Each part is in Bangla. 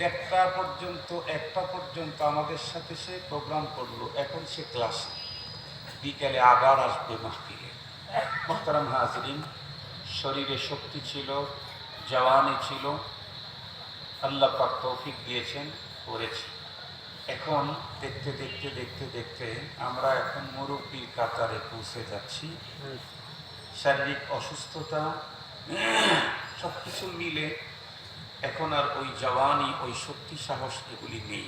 দেড়টা পর্যন্ত, একটা পর্যন্ত আমাদের সাথে সে প্রোগ্রাম করলো। এখন সে ক্লাসে, বিকেলে আবার আসবে মাহফিলে। মোহতারাম হাজরিন, শরীরে শক্তি ছিল, জওয়ানি ছিল, আল্লাহ পাক তৌফিক দিয়েছেন, করেছি। এখন দেখতে দেখতে দেখতে দেখতে আমরা এখন মুরব্বীর কাতারে পৌঁছে যাচ্ছি। শারীরিক অসুস্থতা সব কিছু মিলে এখন আর ওই জওয়ানি, ওই শক্তি, সাহস এগুলি নেই।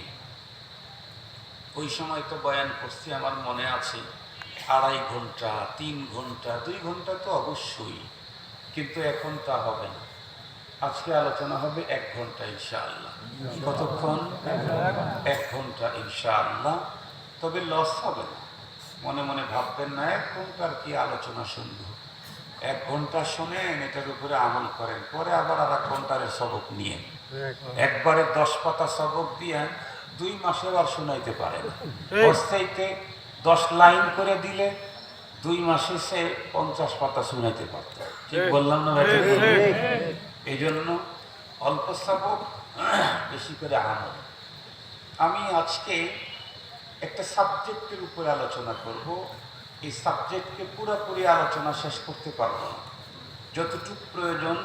ওই সময় তো বয়ান করছি, আমার মনে আছে, 2.5 ঘন্টা, 3 ঘন্টা, 2 ঘন্টা তো অবশ্যই, কিন্তু এখন তা হবে না। আজকে আলোচনা হবে 1 ঘন্টা ইনশাআল্লাহ। কতক্ষণ? 1 ঘন্টা ইনশাআল্লাহ। তবে লস হবে না, মনে মনে ভাববেন না 1 ঘন্টার কি আলোচনা শুনবো। 1 ঘন্টা শোনেন, এটার উপরে আমল করেন, পরে আবার 1 ঘন্টার সবক নিয়ে একবারে 10 পাতা সবক দিয়ে 2 মাসেও আর শোনাইতে পারে না। অস্থায়ীতে 10 লাইন করে দিলে 2 মাসে সে 50 পাতা শোনাইতে পারত। ঠিক বললাম না? এই জন্য অল্প সবক, বেশি করে আমল। আমি আজকে একটা সাবজেক্টের উপরে আলোচনা করব। এই সাবজেক্টকে পুরোপুরি আলোচনা শেষ করতে পারবো না, যতটুকু প্রয়োজন,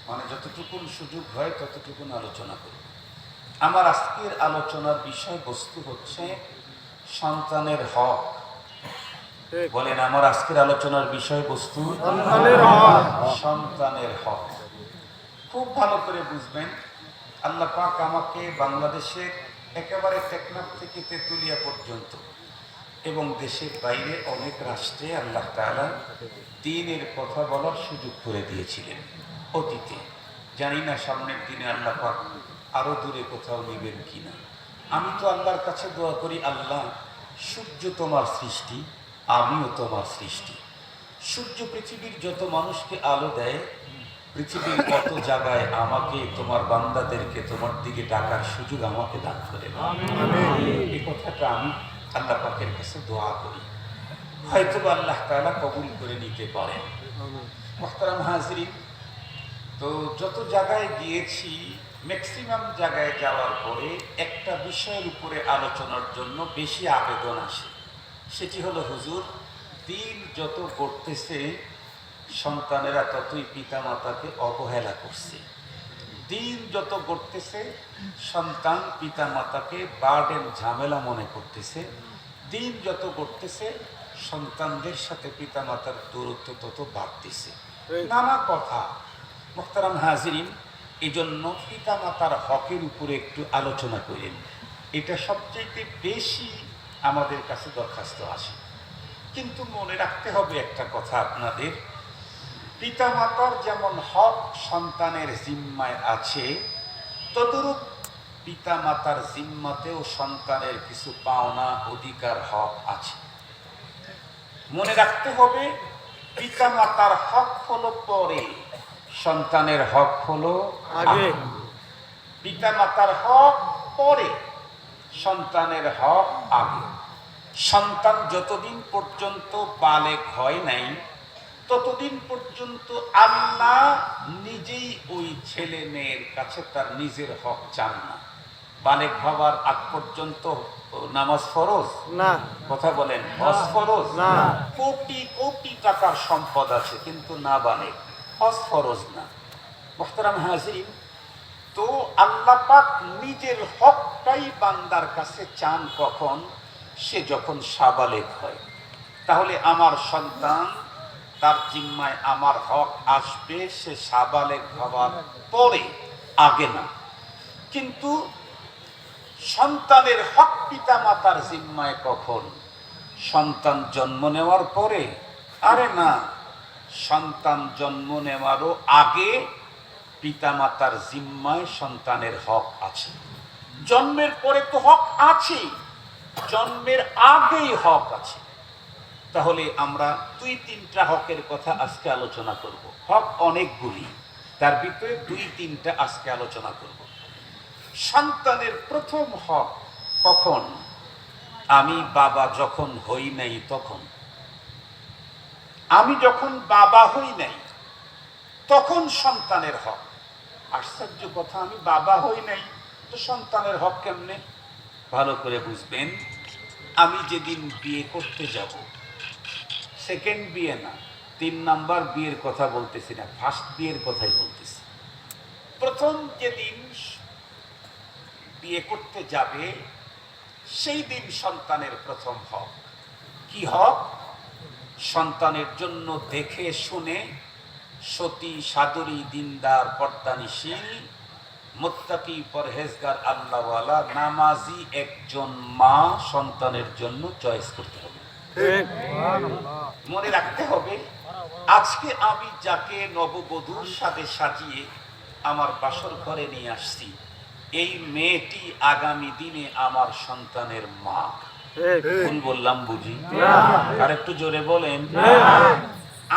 মানে যতটুকু সুযোগ হয় ততটুকু আলোচনা করব। আমার আজকের আলোচনার বিষয়বস্তু হচ্ছে সন্তানের হক। বলেন, আমার আজকের আলোচনার বিষয়বস্তু সন্তানের হক। খুব ভালো করে বুঝবেন, আল্লাহ পাক আমাকে বাংলাদেশের একেবারে টেকনাফ থেকে তেঁতুলিয়া পর্যন্ত এবং দেশের বাইরে অনেক রাষ্ট্রে আল্লাহ তাআলা দ্বীনের কথা বলার সুযোগ করে দিয়েছিলেন অতীতে। জানি না সামনের দিনে আল্লাহ পাক আরো দূরে কোথাও নেবেন কিনা। আমি তো আল্লাহর কাছে দোয়া করি, আল্লাহ, সূর্য তোমার সৃষ্টি, আমিও তোমার সৃষ্টি। সূর্য পৃথিবীর যত মানুষকে আলো দেয়, পৃথিবীর কত জায়গায় আমাকে, তোমার বান্দাদেরকে তোমার দিকে ডাকার সুযোগ আমাকে দান করে দাও। এই কথাটা আমি আল্লাহ পাকের কাছে দোয়া করি, হয়তো আল্লাহ তাআলা কবুল করে নিতে পারেন। মুহতারাম হাজরিন, তো যত জায়গায় গিয়েছি, ম্যাক্সিমাম জায়গায় যাওয়ার পরে একটা বিষয়ের উপরে আলোচনার জন্য বেশি আবেদন আসে। সেটি হলো, হুজুর, দিন যত গড়তেছে সন্তানেরা ততই পিতামাতাকে অবহেলা করছে। দিন যত গড়তেছে সন্তান পিতামাতাকে বার্ডেন, ঝামেলা মনে করতেছে। দিন যত গড়তেছে সন্তানদের সাথে পিতামাতার দূরত্ব তত বাড়তেছে। নানা কথা। মুহতারাম হাজিরিন, এই জন্য পিতামাতার হকের উপরে একটু আলোচনা করেন। এটা সবচেয়ে বেশি আমাদের কাছে দরখাস্ত আসে। কিন্তু মনে রাখতে হবে একটা কথা আপনাদের, পিতামাতার যেমন হক সন্তানের জিম্মায় আছে, তদরূপ পিতামাতার জিম্মাতেও সন্তানের কিছু পাওনা, অধিকার, হক আছে। মনে রাখতে হবে, পিতামাতার হক হলো পরে, সন্তানের হক হলো আগে। পিতামাতার হক পরে, সন্তানের হক আগে। সন্তান যতদিন পর্যন্ত বালেগ হয় নাই, ততদিন পর্যন্ত আল্লাহ নিজেই ওই ছেলে মেয়ের কাছে তার নিজের হক চান না। বালেগ হওয়ার আগ পর্যন্ত নামাজ ফরজ না, কথা বলেন, হজ ফরজ না। কোটি কোটি টাকার সম্পদ আছে, কিন্তু না বালেগ, হজ ফরজ না। মুহতারাম হাজিরিন, তো আল্লাহ পাক নিজের হকটাই বান্দার কাছে চান কখন? সে যখন সাবালেগ হয়। তাহলে আমার সন্তান, তার জিম্মায় আমার হক আসবে সে সাবালেগ হওয়ার পরে, আগে না। কিন্তু সন্তানের হক পিতা মাতার জিম্মায় কখন? সন্তান জন্ম নেওয়ার পরে? আরে না, সন্তান জন্ম নেওয়ারও আগে পিতামাতার জিম্মায় সন্তানের হক আছে। জন্মের পরে তো হক আছে, জন্মের আগেই হক আছে। তাহলে আমরা 2-3টা হকের কথা আজকে আলোচনা করব। হক অনেকগুলি, তার ভিতরে 2-3টা আজকে আলোচনা করব। সন্তানের প্রথম হক কখন? আমি বাবা যখন হই নাই তখন। আমি যখন বাবা হই নাই তখন সন্তানের হক। আশ্চর্য কথা, আমি বাবা হই নাই তো সন্তানের হক কেমনে? ভালো করে বুঝবেন, আমি যেদিন বিয়ে করতে যাব, সেকেন্ড বিয়ে না, 3 নাম্বার বিয়ের কথা বলতেছি না, ফার্স্ট বিয়ের কথাই বলতেছি। প্রথম যেদিন বিয়ে করতে যাবে সেই দিন সন্তানের প্রথম হক কি? হক সন্তানের জন্য দেখে শুনে সতী, সাদরী, দিনদার, পর্দানিশীল, মুত্তাকি, পরহেজগার, আল্লাহওয়ালা, নামাজি একজন মা সন্তানের জন্য চয়েস করতে হবে। মনে রাখতে হবে, আজকে আমি যাকে নববধূর সাথে সাজিয়ে আমার বাসর ঘরে নিয়ে আসছি, এই মেয়েটি আগামী দিনে আমার সন্তানের মা। ভুল বললাম বুঝি? আর একটু জোরে বলেন।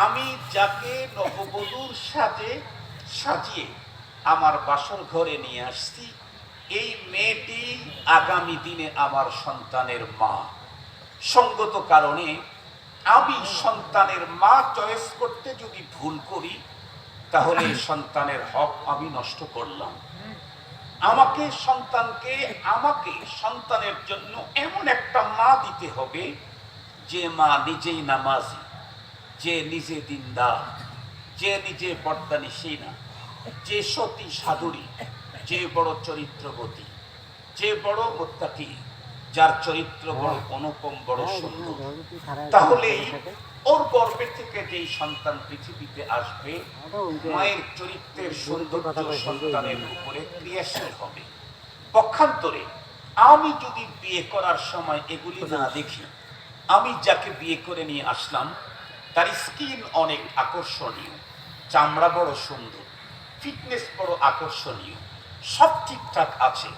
আমি যাকে নববধূর সাথে সাজিয়ে আমার বাসর ঘরে নিয়ে আসছি, এই মেয়েটি আগামী দিনে আমার সন্তানের মা। সঙ্গত কারণে আমি সন্তানের মা চয়েস করতে যদি ভুল করি, তাহলে সন্তানের হক আমি নষ্ট করলাম। আমাকে সন্তানের জন্য এমন একটা মা দিতে হবে, যে মা নিজেই নামাজি, যে নিজে দিনদার, যে নিজে পর্দানিশীনা, যে সতী, সাধুরী, যে বড় চরিত্রবতী, যে বড় মুত্তাকি, যার চরিত্র বড় অনুপম, বড় সুন্দর। তাহলেই ওর গর্ভে থেকে যেই সন্তান পৃথিবীতে আসবে, মায়ের চরিত্রের সৌন্দর্য সন্তানের উপরে ক্রিয়াশীল হবে। পক্ষান্তরে আমি যদি বিয়ে করার সময় এগুলি না দেখি, আমি যাকে বিয়ে করে নিয়ে আসলাম তার স্কিন অনেক আকর্ষণীয়, চামড়া বড় সুন্দর, ফিটনেস বড় আকর্ষণীয়, সব ঠিকঠাক আছে,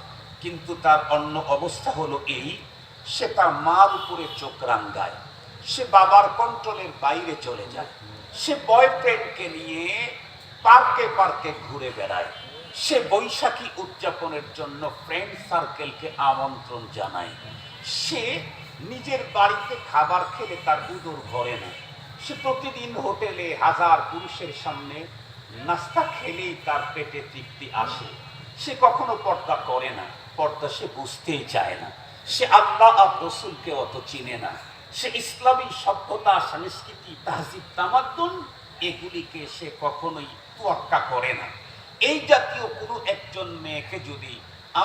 কিন্তু তার অন্য অবস্থা হলো এই, সে তার মার উপরে চোখ রাঙ্গায়, সে বাবার কন্ট্রোলের বাইরে চলে যায়, সে বয়ফ্রেন্ডকে নিয়ে পার্কে পার্কে ঘুরে বেড়ায়, সে বৈশাখী উদযাপনের জন্য ফ্রেন্ড সার্কেলকে আমন্ত্রণ জানায়, সে নিজের বাড়িতে খাবার খেলে তার উদর ভরে না, সে প্রতিদিন হোটেলে হাজার পুরুষের সামনে নাস্তা খেলেই তার পেটে তৃপ্তি আসে, সে কখনো পর্দা করে না, পর্দা সে বুঝতেই চায় না, সে আল্লাহ আর রসুলকে অত চিনে না, সে ইসলামী সভ্যতা, সংস্কৃতি, তাহজিব, তামাদ্দুন এগুলিকে সে কখনোই তোয়াক্কা করে না। এই জাতীয় কোনো একজন মেয়েকে যদি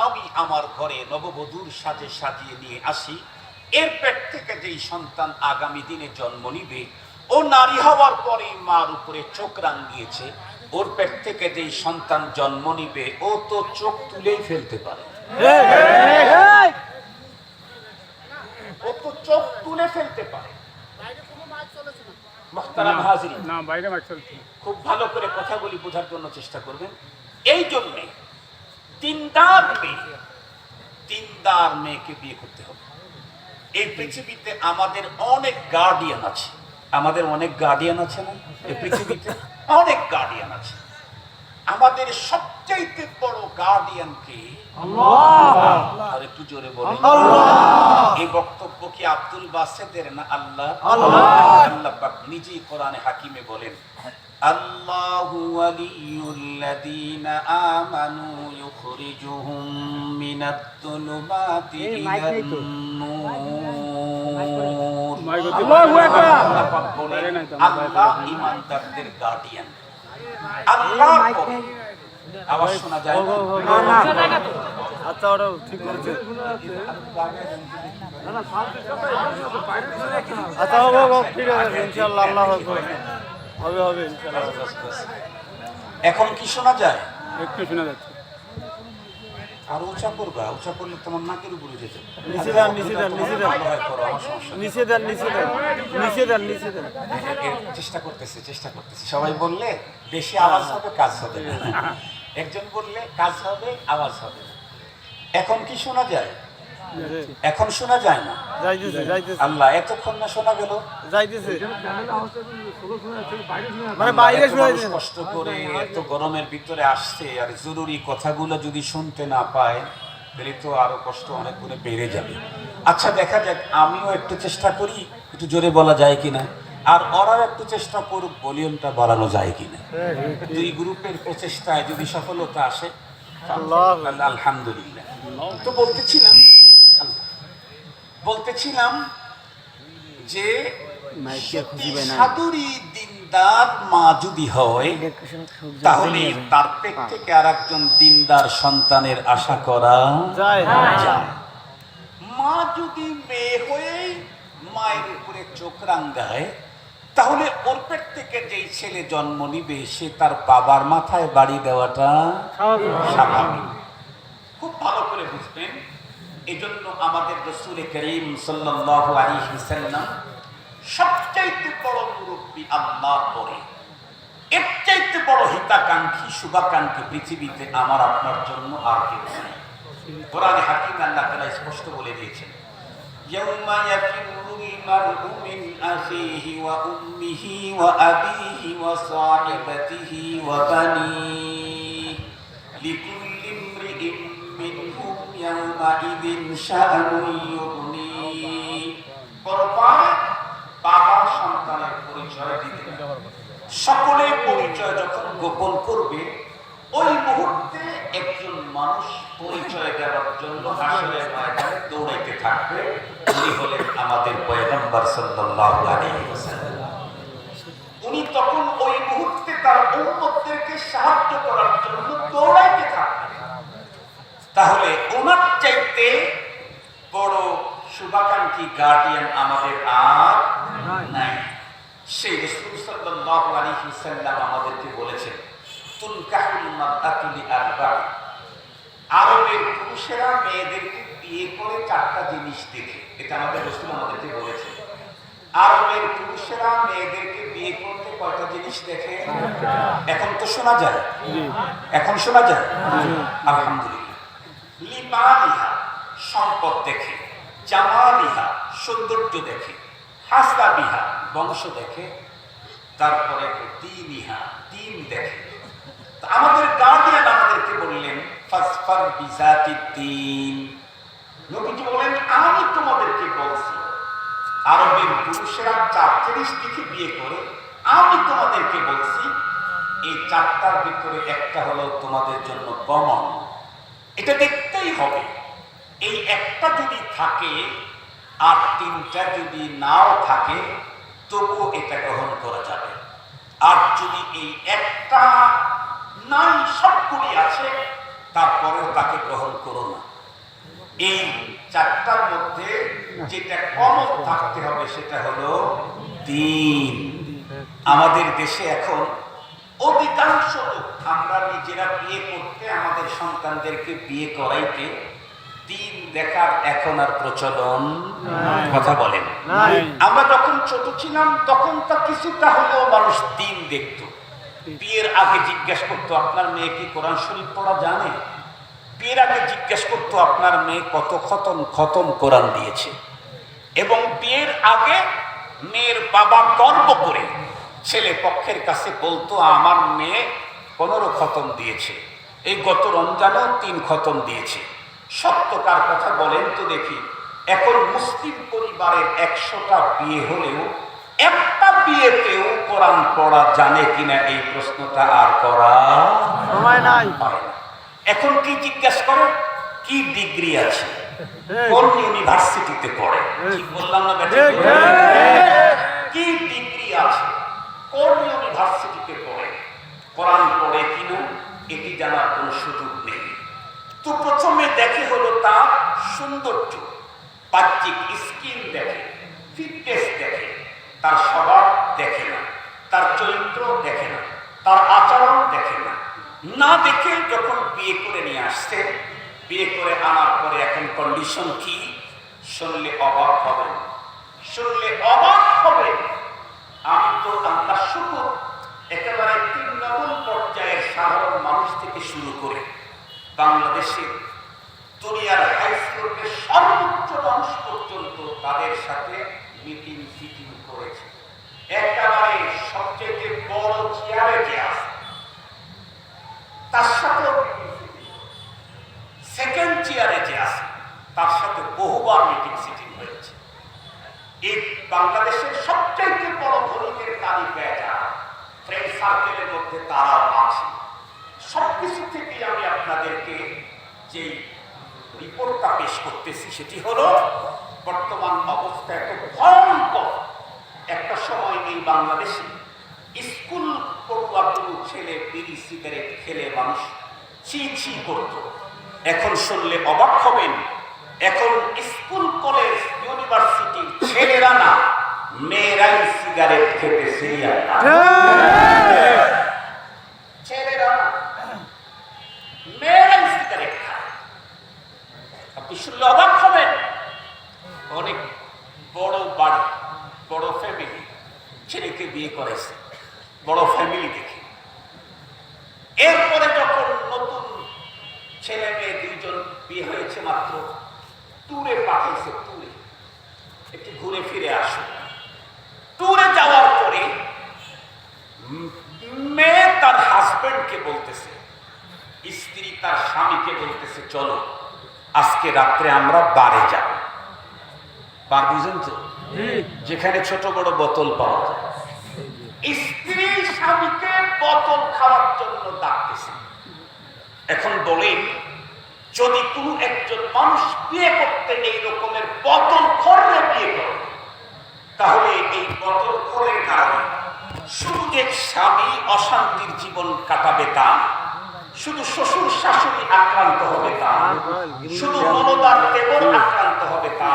আমি আমার ঘরে নববধূর সাজে সাজিয়ে নিয়ে আসি, এর পেট থেকে যেই সন্তান আগামী দিনে জন্ম নিবে, ও নারী হওয়ার পরে মার উপরে চোখ রাঙিয়েছে, ওর পেট থেকে যেই সন্তান জন্ম নিবে, ও তো চোখ তুলেই ফেলতে পারে, ও তো চোখ তুলে ফেলতে পারে। খুব ভালো করে কথাগুলি বোঝার জন্য চেষ্টা করবেন। এই জন্যে তিনদার মেয়েকে বিয়ে করতে হবে। এই পৃথিবীতে আমাদের অনেক গার্ডিয়ান আছে, না? এই পৃথিবীতে অনেক গার্ডিয়ান আছে। আমাদের সবচাইতে বড় গার্ডিয়ান কে? আল্লাহ। আর একটু জোরে বলেন আল্লাহ। এই বক্তব্য কি আব্দুল বাসেতের না? আল্লাহ। আল্লাহ পাক নিজেই কোরআনে হাকিমে বলেন, আল্লাহু ওয়ালিয়ুল্লাযীনা আমানু ইউখরিজুহুম মিনাত-তুলুমাতি ইলান-নূর। আল্লাহু আকবার। আল্লাহ ঈমানদারদের গার্ডিয়ান। আল্লাহ আওয়াজ শোনা যায় না? আচ্ছা, ওটাও ঠিক করেছে। আচ্ছা, হবে, ঠিক আছে, ইনশাআল্লাহ। আল্লাহ হবে ইনশাআল্লাহ। এখন কি শোনা যায়? একটু শোনা যাচ্ছে। আর উঁচা করলে তোমার নাকের উপরে যেতে। নিচে দেন। চেষ্টা করতেছি। সবাই বললে বেশি আওয়াজ হবে, কাজ হবে না। একজন বললে কাজ হবে, আওয়াজ হবে। এখন কি শোনা যায়? এখন শোনা যায় না? আল্লাহ, এতক্ষণ না শোনা গেল? মানে বাইরে কষ্ট করে এত গরমের ভিতরে আসছে, আর জরুরি কথাগুলো যদি শুনতে না পায়, তাহলে তো আরো কষ্ট অনেক গুণে বেড়ে যাবে। আচ্ছা, দেখা যাক, আমিও একটু চেষ্টা করি, একটু জোরে বলা যায় কিনা, আর ওরা একটু চেষ্টা করুক ভলিউমটা বাড়ানো যায় কিনা। দুই গ্রুপের প্রচেষ্টায় যদি সফলতা আসে, আলহামদুলিল্লাহ। তো বলতেছিলাম যে সাধুরী দিনদার মা যদি হয় তাহলে তার পেট থেকে আর একজন দিনদার সন্তানের আশা করা যায় যায়। মা যদি মেয়ে হয়ে মায়ের উপরে চোখ রাঙ্গায় তাহলে ওর পেট থেকে যেই ছেলে জন্ম নিবে সে তার বাবার মাথায় বাড়ি দেওয়াটা স্বাভাবিক। খুব ভালো করে বুঝবেন। এজন্য আমাদের রাসূল করিম সাল্লাল্লাহু আলাইহি ওয়াসাল্লাম সবচাইতে বড় মুরব্বী আল্লাহর পরে, এর চাইতে বড় হিতাকাঙ্ক্ষী শুভাকাঙ্ক্ষী পৃথিবীতে আমার আপনার জন্য আর কেউ নেই। কোরআনে হাকিম আল্লাহ তাআলা স্পষ্ট বলে দিয়েছেন, ইয়াউমা ইয়াফিরুল মারউ মিন আখিহি ওয়া উম্মিহি ওয়া আবিহি ওয়া সাহিবাতিহি ওয়া বানিহি লিকুল্লি ইমরিইন মিনহুম ইয়াউমাইযিন শাআনুন ইউগনিহি। পরপার বাবা সন্তানের পরিচয় দিবে, সকলে পরিচয় যখন গোপন করবে ওই মুহূর্তে একজন মানুষ পরিচয় দেওয়ার জন্য হাসরের ময়দানে দৌড়াইতে থাকবে। উনি হলেন আমাদের পয়গম্বর সাল্লাল্লাহু আলাইহি ওয়াসাল্লাম। উনি তখন ওই মুহূর্তে তার উম্মতদেরকে সাহায্য করার জন্য দৌড়াইতে থাকবেন। তাহলে ওনার চাইতে বড় শুভাকাঙ্ক্ষী গার্ডিয়ান আমাদের আর নাই। সেই রাসূল সাল্লাল্লাহু আলাইহি ওয়াসাল্লাম আমাদেরকে বলেছেন, তুনকাহুল মারআতু লিআরবা'। আরবের পুরুষেরা মেয়েদেরকে বিয়ে করে চারটা জিনিস দেখে। এটা আমাদের রাসূল আমাদেরকে বলেছেন। আরবের পুরুষেরা মেয়েদেরকে বিয়ে করতে কয়টা জিনিস দেখে? এখন তো শোনা যায়, এখন শোনা যায়। আলহামদুলিল্লাহ। লিমালিহা সম্পদ দেখে, জামালিহা সৌন্দর্য দেখে, হাসাবিহা বংশ দেখে, তারপরে দীনিহা দিন দেখে। আমাদের গার্ডিয়ান আমাদেরকে বললেন ফাসফার বিজাতিদ দ্বীন। নবীজি বলেন আমি তোমাদেরকে বলছি আরবের পুরুষেরা চার জিনিস দেখে বিয়ে করে, আমি তোমাদেরকে বলছি এই চারটার ভিতরে একটা হলো তোমাদের জন্য কমন, এটা দেখতেই হবে। এই একটা যদি থাকে আর তিনটা যদি নাও থাকে তবুও এটা গ্রহণ করা যাবে। আর যদি এই একটা নাই সবগুলি আছে তারপরেও তাকে গ্রহণ করো না। এই চারটার মধ্যে যেটা কমন থাকতে হবে সেটা হলো দ্বীন। আমাদের দেশে এখন অধিকাংশ লোক আমরা নিজেরা বিয়ে করতে আমাদের সন্তানদেরকে বিয়ে করাইতে দিন দেখার এখন আর প্রচলন কথা বলেন। আমরা যখন ছোট ছিলাম তখন তা কিছুটা হলেও মানুষ দিন দেখতো। বিয়ের আগে জিজ্ঞেস করতো আপনার মেয়ে কি কোরআন শরীফ পড়া জানে? বিয়ের আগে জিজ্ঞেস করতো আপনার মেয়ে কত খতম কোরআন দিয়েছে। এবং বিয়ের আগে মেয়ের বাবা গর্ব করে ছেলে পক্ষের কাছে বলতো আমার মেয়ে 15 খতম দিয়েছে, এই গত রমজানেও 3 খতম দিয়েছে। সত্যকার কথা বলেন তো দেখি, এখন মুসলিম পরিবারের 100টা বিয়ে হলেও একটা বিয়েতেও কোরআন পড়া জানে কিনা এই প্রশ্নটা আর করা সময় নাই। এখন কি জিজ্ঞেস করে কি ডিগ্রি আছে, কোন ইউনিভার্সিটিতে পড়ে? ঠিক বললাম না বেটা? কি ডিগ্রি আছে, কোন ইউনিভার্সিটিতে পড়ে, কোরআন পড়ে কিনা এটি জানার কোনো সুযোগ নেই। তো প্রথমে দেখে হলো তার সৌন্দর্য, বাহ্যিক স্কিন দেখে, ফিটনেস দেখে, তার স্বভাব দেখে না, তার চরিত্র দেখে না, তার আচরণ দেখে না। না দেখে যখন বিয়ে করে নিয়ে আসছে, বিয়ে করে আনার পরে এখন কন্ডিশন কি শুনলে অবাক হবে, শুনলে অবাক হবে। আমি তো আল্লাহ শুকর একেবারে তৃণমূল পর্যায়ের সাধারণ মানুষ থেকে শুরু করে বাংলাদেশের দুনিয়ার হাইস্কুলের সর্বোচ্চ মানুষ পর্যন্ত তাদের সাথে মিটিং ফিটিং করেছে। একেবারে সবচেয়ে বড় চেয়ারে যে আছে তার সাথে, সেকেন্ড চেয়ারে যে আছে তার সাথে বহুবার মিটিং সিটিং হয়েছে। এই বাংলাদেশের সবচেয়ে বড় ধনীদের তালিকায় যারা ফ্রেন্ড সার্কেলের মধ্যে তারাও আছে। সবকিছু থেকে আমি আপনাদেরকে যে রিপোর্টটা পেশ করতেছি, সেটি হলো বর্তমান অবস্থা এত ভয়ঙ্কর। একটা সময় এই বাংলাদেশে স্কুল পড়ুয়া কোনো ছেলে বিড়ি সিগারেট খেলে মানুষ ছি ছি করত। এখন শুনলে অবাক হবেন, এখন স্কুল কলেজ ইউনিভার্সিটির ছেলেরা না, মেয়েরাই সিগারেট খেতে সিরিয়াল। ছেলেরা না, মেয়েরাই সিগারেট খায়। আপনি শুনলে অবাক হবেন। অনেক বড় বাড়ি, বড় ফ্যামিলি, ছেলেকে বিয়ে করেছে, বড় ফ্যামিলি দেখে। এরপরে যখন নতুন ছেলে মেয়ে দুইজন বিয়ে হয়েছে মাত্র, ট্যুরে পাঠাইছে, ট্যুরে একটু ঘুরে ফিরে আসো। ট্যুরে যাওয়ার পরে মেয়ে তার হাজবেন্ডকে বলতেছে, স্ত্রী তার স্বামীকে বলতেছে, চলো আজকে রাত্রে আমরা বারে যাব। বার বুঝেন তো, যেখানে ছোট বড় বোতল পাওয়া যায়। স্ত্রী স্বামীকে বোতল খাওয়ার জন্য ডাকতেছে। এখন বলেন, যদি কোনো একজন মানুষ বিয়ে করতে এই রকমের বোতল খোরে বিয়ে করে, তাহলে এই বোতল খোরের কারণে শুধু যে স্বামী অশান্তির জীবন কাটাবে তা, শুধু শ্বশুর শাশুড়ি আক্রান্ত হবে তা, শুধু ননদার দেবর আক্রান্ত হবে তা,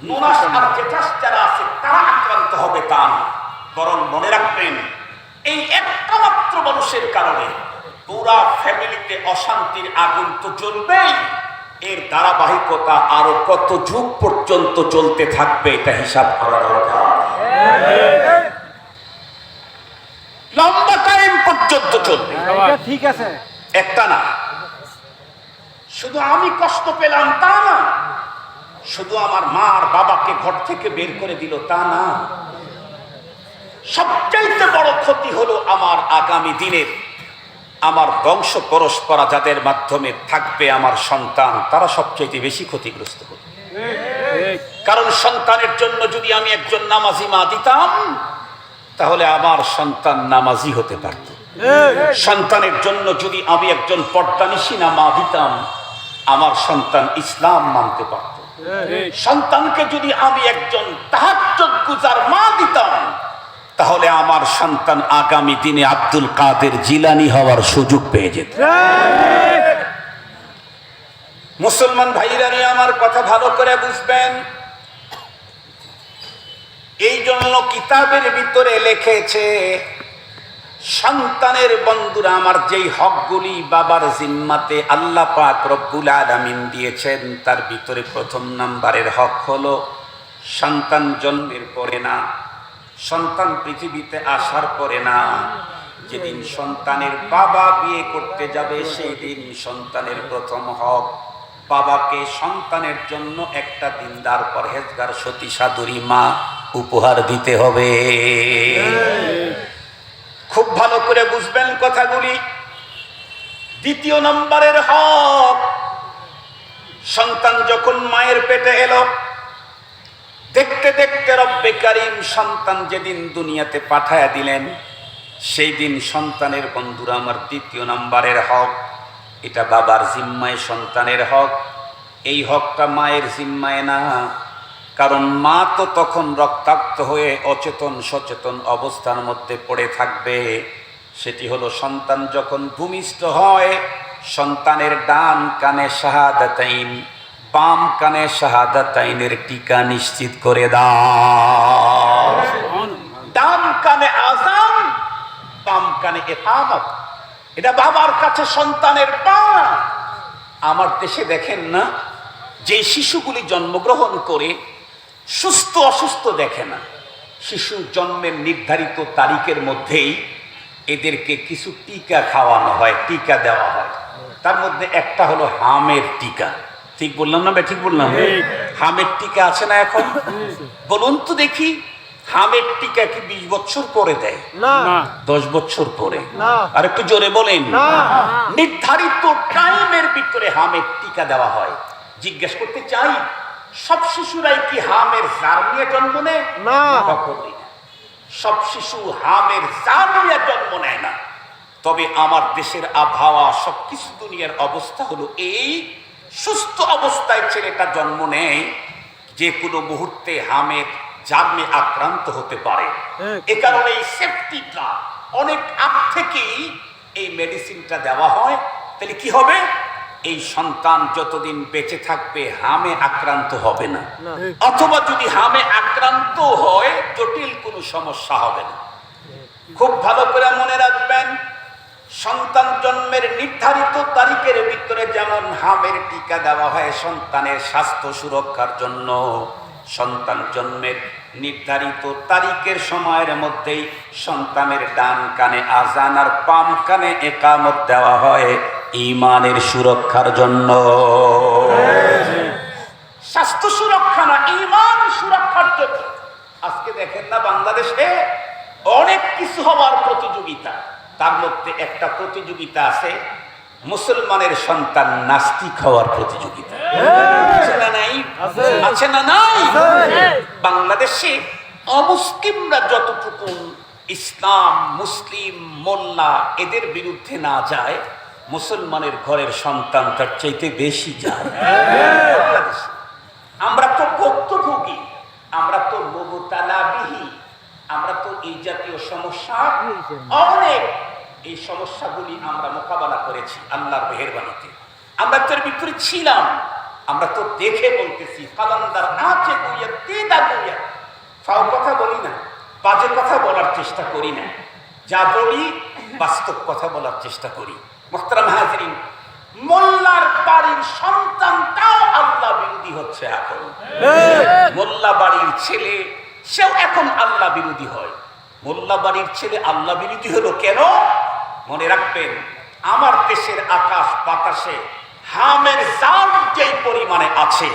ননাস আর জেঠাস যারা আছে তারা আক্রান্ত হবে তা, বরং মনে রাখবেন এই একটা মাত্র মানুষের কারণে পুরা ফ্যামিলিতে অশান্তির আগুন তো জ্বলবেই, এর ধারাবাহিকতা আরো কত যুগ পর্যন্ত চলতে থাকবে এটা হিসাব করা দরকার। লম্বা টাইম পর্যন্ত চলবে, ঠিক আছে। একটা না। শুধু আমি কষ্ট পেলাম তা না, শুধু আমার মা আর বাবাকে ঘর থেকে বের করে দিল তা না, সবচাইতে বড় ক্ষতি হলো আমার আগামী দিনের, আমার বংশ পরস্পরা যাদের মাধ্যমে থাকবে আমার সন্তান, তারা সবচাইতে বেশি ক্ষতিগ্রস্ত হবে। কারণ সন্তানের জন্য যদি আমি একজন নামাজি মা দিতাম, তাহলে আমার সন্তান নামাজি হতে পারত। সন্তানের জন্য যদি আমি একজন পর্দানিশীনা মা দিতাম, আমার সন্তান ইসলাম মানতে পারত। সন্তানকে যদি আমি একজন তাহাজ্জুদ গুজার মা দিতাম, তাহলে আমার সন্তান আগামী দিনে আব্দুল কাদের জিলানী হওয়ার সুযোগ পেয়ে যেত। মুসলমান ভাইরা আমার কথা ভালো করে বুঝবেন। এই জন্য কিতাবের ভিতরে লিখেছে, সন্তানের বন্ধুরা আমার, যেই হকগুলি বাবার জিম্মাতে আল্লাহ পাক রব্বুল আলামিন দিয়েছেন, তার ভিতরে প্রথম নাম্বারের হক হলো সন্তান জন্মের পরে না, সন্তান পৃথিবীতে আসার পরে না, যেদিন সন্তানের বাবা বিয়ে করতে যাবে সেই দিন সন্তানের প্রথম হক, বাবাকে সন্তানের জন্য একটা দিনদার পরহেজগার সতী সাধুরী মা উপহার দিতে হবে। খুব ভালো করে বুঝবেন কথাগুলি। দ্বিতীয় নম্বরের হক, সন্তান যখন মায়ের পেটে এলো, দেখতে দেখতে রব্বে কারীম সন্তান যেদিন দুনিয়াতে পাঠায়া দিলেন, সেই দিন সন্তানের বন্ধুরা আমার দ্বিতীয় নম্বরের হক, এটা বাবার জিম্মায় সন্তানের হক। এই হকটা মায়ের জিম্মায় না, কারণ মা তো তখন রক্তাক্ত হয়ে অচেতন সচেতন অবস্থার মধ্যে পড়ে থাকবে। সেটি হলো সন্তান যখন ভূমিষ্ঠ হয়, সন্তানের ডান কানে শাহাদাতাইন, বাম কানে শাহাদাতাইনের টিকা নিশ্চিত করে দাও। ডান কানে আযান, বাম কানে ইকামত, এটা বাবার কাছে সন্তানের পাওনা। আমার দেশে দেখেন না, যে শিশুগুলি জন্মগ্রহণ করে সুস্থ অসুস্থ দেখে না, শিশু জন্মের নির্ধারিত তারিখের মধ্যেই এদেরকে কিছু টিকা খাওয়ানো হয়, টিকা দেওয়া হয়। তার মধ্যে একটা হলো হামের টিকা। ঠিক বললাম না? ঠিক বললাম? হামের টিকা আছে না এখন? বলুন তো দেখি, হামের টিকা কি 20 বছর পরে দেয়? না। 10 বছর পরে? না। আর একটু জোরে বলেন। না। নির্ধারিত টাইমের ভিতরে হামের টিকা দেওয়া হয়। জিজ্ঞেস করতে চাই, সব শিশুরাই কি হামের জার নিয়ে জন্ম নেয়? না। কখনোই না। সব শিশু হামের জার নিয়ে জন্ম নেয় না। তবে আমার দেশের আবহাওয়া, সবকিছু দুনিয়ার অবস্থা হলো এই, সুস্থ অবস্থায় ছেলেটা জন্ম নেয়, যে কোনো মুহূর্তে হামের জার্মে আক্রান্ত হতে পারে। এ কারণে এই সেফটিটা অনেক আগ থেকেই এই মেডিসিনটা দেওয়া হয়। তাহলে কি হবে, এই সন্তান যতদিন বেঁচে থাকবে হামে আক্রান্ত হবে না, অথবা যদি হামে আক্রান্ত হয় জটিল কোনো সমস্যা হবে না। খুব ভালো করে মনে রাখবেন, সন্তান জন্মের নির্ধারিত তারিখের ভিতরে যেমন হামের টিকা দেওয়া হয় সন্তানের স্বাস্থ্য সুরক্ষার জন্য, সন্তান জন্মের নির্ধারিত তারিখের সময়ের মধ্যেই সন্তানের ডান কানে আজান আর বাম কানে একামত দেওয়া হয় ঈমানের সুরক্ষার জন্য। স্বাস্থ্য সুরক্ষা না, ঈমান সুরক্ষার জন্য। আজকে দেখেন না বাংলাদেশে অনেক কিছু হওয়ার প্রতিযোগিতা, তার মধ্যে একটা প্রতিযোগিতা আছে মুসলমানের সন্তান নাস্তিক হওয়ার প্রতিযোগিতা। আছে না নাই? আছে না নাই? বাংলাদেশে অমুসলিমরা যতটুকু ইসলাম, মুসলিম, মোল্লা এদের বিরুদ্ধে না যায়, মুসলমানের ঘরের সন্তান তার চাইতে বেশি যায়। বাংলাদেশে আমরা তো ভুক্তভোগী, আমরা তো মুবতালাবিহি, আমরা তো এই জাতীয় সমস্যা অনেক, এই সমস্যাগুলি আমরা মোকাবেলা করেছি আল্লাহর মেহেরবানিতে। আমরা তো এর ভিতরে ছিলাম, আমরা তো দেখে বলতেছি। কালান্দার আছে বইয়া তেদা বইয়া, ফাও কথা বলি না, বাজে কথা বলার চেষ্টা করি না, যা বলি বাস্তব কথা বলার চেষ্টা করি। মুহতারাম হাজিরিন, মোল্লার বাড়ির সন্তানটাও আল্লাহ বিরোধী হচ্ছে এখন। মোল্লা বাড়ির ছেলে সেও এখন আল্লাহ বিরোধী হয়। মোল্লা বাড়ির ছেলে আল্লাহ বিরোধী হলো কেন? মনে রাখবেন, আমার দেশের আকাশ বাতাসে হামের জাল যেই পরিমাণে আছে,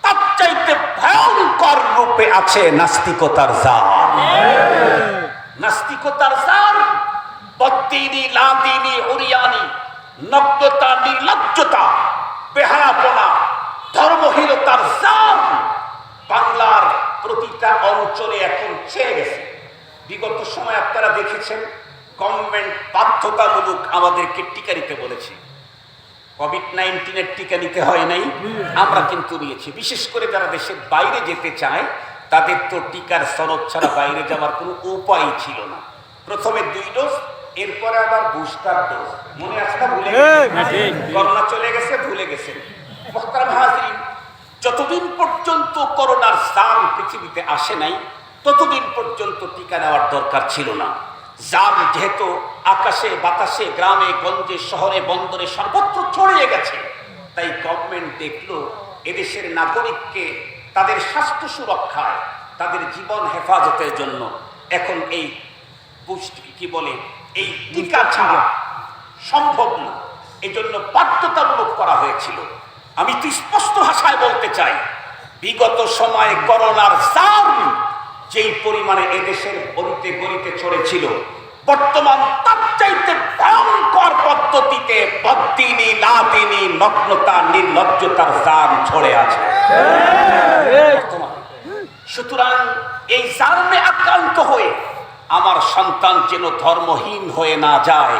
তার চাইতে ভয়ঙ্কর রূপে আছে নাস্তিকতার জাল। নাস্তিকতার জাল, বদ্দিনী, লাদিনী, উরিয়ানি, নগ্নতা, নির্লজ্জতা, বেহায়াপনা, ধর্মহীনতার জাল বাংলার প্রতিটা অঞ্চলে এখন ছেয়ে গেছে। বিগত সময় আপনারা দেখেছেন, গভর্নমেন্ট বাধ্যতামূলক আমাদেরকে টিকা নিতে বলেছে। কোভিড-19 টিকা নিতে হয় নাই, আমরা কিন্তু নিয়েছি। বিশেষ করে যারা দেশের বাইরে যেতে চায় তাদের তো টিকার সনদ ছাড়া বাইরে যাওয়ার কোনো উপায় ছিল না। প্রথমে 2 ডোজ, এরপরে আবার বুস্টার ডোজ। মনে আছে না? ভুলে গেছেন, করোনা চলে গেছে, ভুলে গেছেন। মুহতারাম হাজিরিন, যতদিন পর্যন্ত করোনার জাম পৃথিবীতে আসে নাই ততদিন পর্যন্ত টিকা নেওয়ার দরকার ছিল না। জাম যেহেতু আকাশে বাতাসে, গ্রামে গঞ্জে, শহরে বন্দরে সর্বত্র ছড়িয়ে গেছে, তাই গভর্নমেন্ট দেখলো এদেশের নাগরিককে তাদের স্বাস্থ্য সুরক্ষায়, তাদের জীবন হেফাজতের জন্য এখন এই কি বলে, এই টিকা ছাড়া সম্ভব না, এজন্য বাধ্যতামূলক করা হয়েছিল। আমি তো স্পষ্ট ভাষায় বলতে চাই, বিগত সময়ে করোনার জাম যেই পরিমাণে এদেশের গলিতে গলিতে ছড়েছিল, বর্তমান তার চাইতে ভয়ঙ্কর পদ্ধতিতে বদ্দিনী, লাদিনী, নগ্নতা, নির্লজ্জতার জাম ছড়ে আছে সুতরাং এই জামে আক্রান্ত হয়ে আমার সন্তান যেন ধর্মহীন হয়ে না যায়,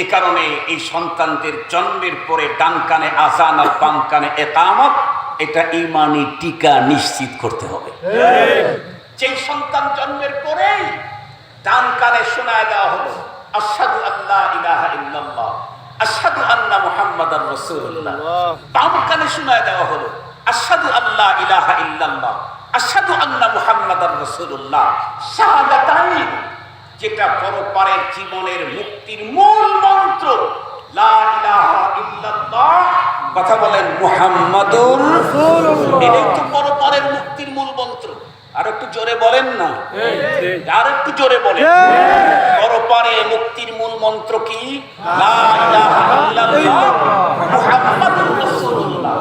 এ কারণে এই সন্তানদের জন্মের পরে ডান কানে আজান আর বাম কানে ইকামত, এটা ঈমানি টিকা নিশ্চিত করতে হবে। যে সন্তান জন্মের পরেই ডান কানে শোনায় দেওয়া হলো আশহাদু আল্লা ইলাহা ইল্লাল্লাহ, আশহাদু আন্না মুহাম্মাদার রাসূলুল্লাহ, বাম কানে শোনায় দেওয়া হলো আশহাদু আল্লা ইলাহা ইল্লাল্লাহ, আশহাদু আন্না মুহাম্মাদার রাসূলুল্লাহ, শাহাদাতাইন, যেটা পরপারের জীবনের মুক্তির মূল মন্ত্র। লা ইলাহা ইল্লাল্লাহ, কথা বলেন মুহাম্মাদুর রাসূলুল্লাহ, এটাই তো পরপারের মুক্তির মূল মন্ত্র। আর একটু জোরে বলেন না, আর একটু জোরে বলেন। পরপারে মুক্তির মূল মন্ত্র কি? লা ইলাহা ইল্লাল্লাহ মুহাম্মাদুর রাসূলুল্লাহ।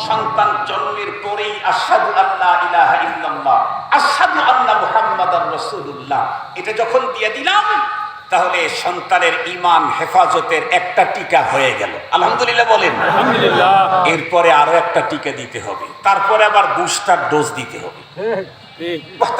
সন্তান জন্মের পরেই আশহাদু আল্লা ইলাহা ইল্লাল্লাহ, আশহাদু আন্না মুহাম্মাদার রাসূলুল্লাহ, এটা যখন দিয়ে দিলাম, তাহলে সন্তানের ঈমান হেফাজতের একটা টিকা হয়ে গেল। আলহামদুলিল্লাহ বলেন। আলহামদুলিল্লাহ। এরপরে আরো একটা টিকা দিতে হবে, তারপরে আবার বুস্টার ডোজ দিতে হবে।